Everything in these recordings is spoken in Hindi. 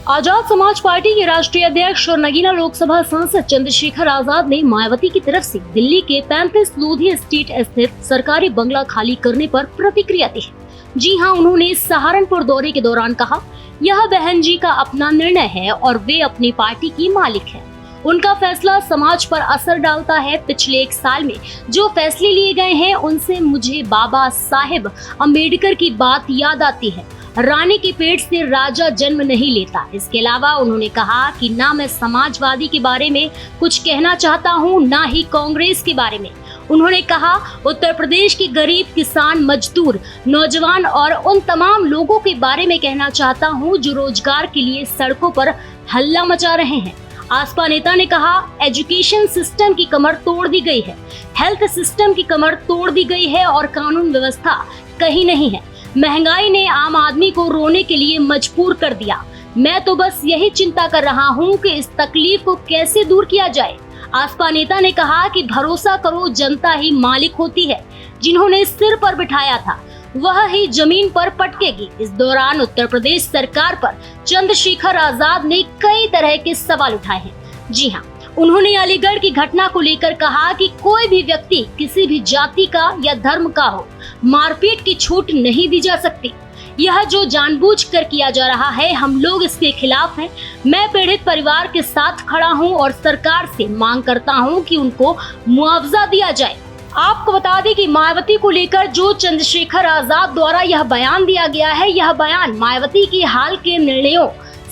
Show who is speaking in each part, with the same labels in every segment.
Speaker 1: आजाद समाज पार्टी के राष्ट्रीय अध्यक्ष और नगीना लोकसभा सांसद चंद्रशेखर आजाद ने मायावती की तरफ से दिल्ली के 35 लोधी स्ट्रीट स्थित सरकारी बंगला खाली करने पर प्रतिक्रिया दी है। जी हां, उन्होंने सहारनपुर दौरे के दौरान कहा, यह बहन जी का अपना निर्णय है और वे अपनी पार्टी की मालिक है। उनका फैसला समाज पर असर डालता है। पिछले 1 साल में जो फैसले लिए गए हैं उनसे मुझे बाबा साहेब अम्बेडकर की बात याद आती है। रानी के पेट से राजा जन्म नहीं लेता। इसके अलावा उन्होंने कहा कि ना मैं समाजवादी के बारे में कुछ कहना चाहता हूं, ना ही कांग्रेस के बारे में। उन्होंने कहा, उत्तर प्रदेश के गरीब, किसान, मजदूर, नौजवान और उन तमाम लोगों के बारे में कहना चाहता हूं जो रोजगार के लिए सड़कों पर हल्ला मचा रहे हैं। आसपा नेता ने कहा, एजुकेशन सिस्टम की कमर तोड़ दी गई है, हेल्थ सिस्टम की कमर तोड़ दी गई है और कानून व्यवस्था कहीं नहीं है। महंगाई ने आम आदमी को रोने के लिए मजबूर कर दिया। मैं तो बस यही चिंता कर रहा हूं कि इस तकलीफ को कैसे दूर किया जाए। आसपा नेता ने कहा कि भरोसा करो, जनता ही मालिक होती है। जिन्होंने सिर पर बिठाया था वह ही जमीन पर पटकेगी। इस दौरान उत्तर प्रदेश सरकार पर चंद्रशेखर आजाद ने कई तरह के सवाल उठाए हैं। जी हाँ, उन्होंने अलीगढ़ की घटना को लेकर कहा कि कोई भी व्यक्ति किसी भी जाति का या धर्म का हो, मारपीट की छूट नहीं दी जा सकती। यह जो जानबूझकर किया जा रहा है, हम लोग इसके खिलाफ हैं। मैं पीड़ित परिवार के साथ खड़ा हूं और सरकार से मांग करता हूं कि उनको मुआवजा दिया जाए। आपको बता दें कि मायावती को लेकर जो चंद्रशेखर आजाद द्वारा यह बयान दिया गया है, यह बयान मायावती के हाल के निर्णयों,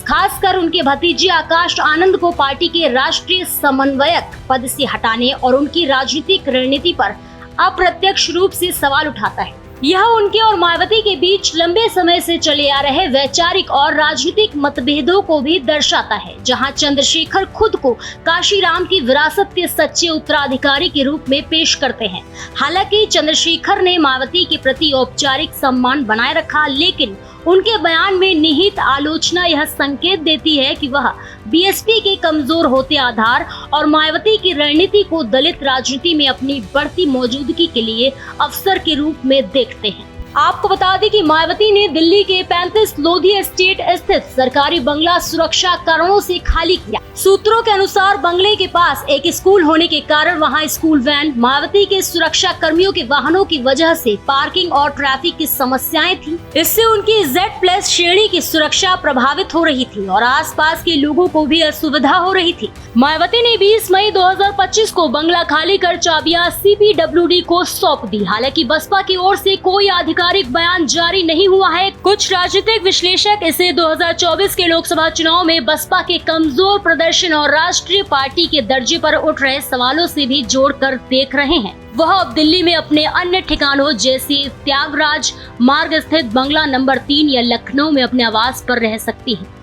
Speaker 1: खासकर उनके भतीजे आकाश आनंद को पार्टी के राष्ट्रीय समन्वयक पद से हटाने और उनकी राजनीतिक रणनीति पर अप्रत्यक्ष रूप से सवाल उठाता है। यह उनके और मायावती के बीच लंबे समय से चले आ रहे वैचारिक और राजनीतिक मतभेदों को भी दर्शाता है, जहां चंद्रशेखर खुद को काशीराम की विरासत के सच्चे उत्तराधिकारी के रूप में पेश करते हैं। हालांकि चंद्रशेखर ने मायावती के प्रति औपचारिक सम्मान बनाए रखा, लेकिन उनके बयान में निहित आलोचना यह संकेत देती है कि वह बीएसपी के कमजोर होते आधार और मायावती की रणनीति को दलित राजनीति में अपनी बढ़ती मौजूदगी के लिए अवसर के रूप में देखते हैं। आपको बता दें कि मायावती ने दिल्ली के 35 लोधी स्ट्रीट स्थित सरकारी बंगला सुरक्षा कारणों से खाली किया। सूत्रों के अनुसार बंगले के पास एक स्कूल होने के कारण वहां स्कूल वैन, मायावती के सुरक्षा कर्मियों के वाहनों की वजह से पार्किंग और ट्रैफिक की समस्याएं थी। इससे उनकी Z+ श्रेणी की सुरक्षा प्रभावित हो रही थी और आसपास के लोगों को भी असुविधा हो रही थी। मायावती ने 20 मई 2025 को बंगला खाली कर चाबियां CPWD को सौंप दी। हालांकि बसपा की ओर से कोई आधिकारिक बयान जारी नहीं हुआ है। कुछ राजनीतिक विश्लेषक इसे 2024 के लोकसभा चुनाव में बसपा के कमजोर प्रदर्शन और राष्ट्रीय पार्टी के दर्जे पर उठ रहे सवालों से भी जोड़कर देख रहे हैं। वह अब दिल्ली में अपने अन्य ठिकानों जैसे त्यागराज मार्ग स्थित बंगला नंबर 3 या लखनऊ में अपने आवास पर रह सकती है।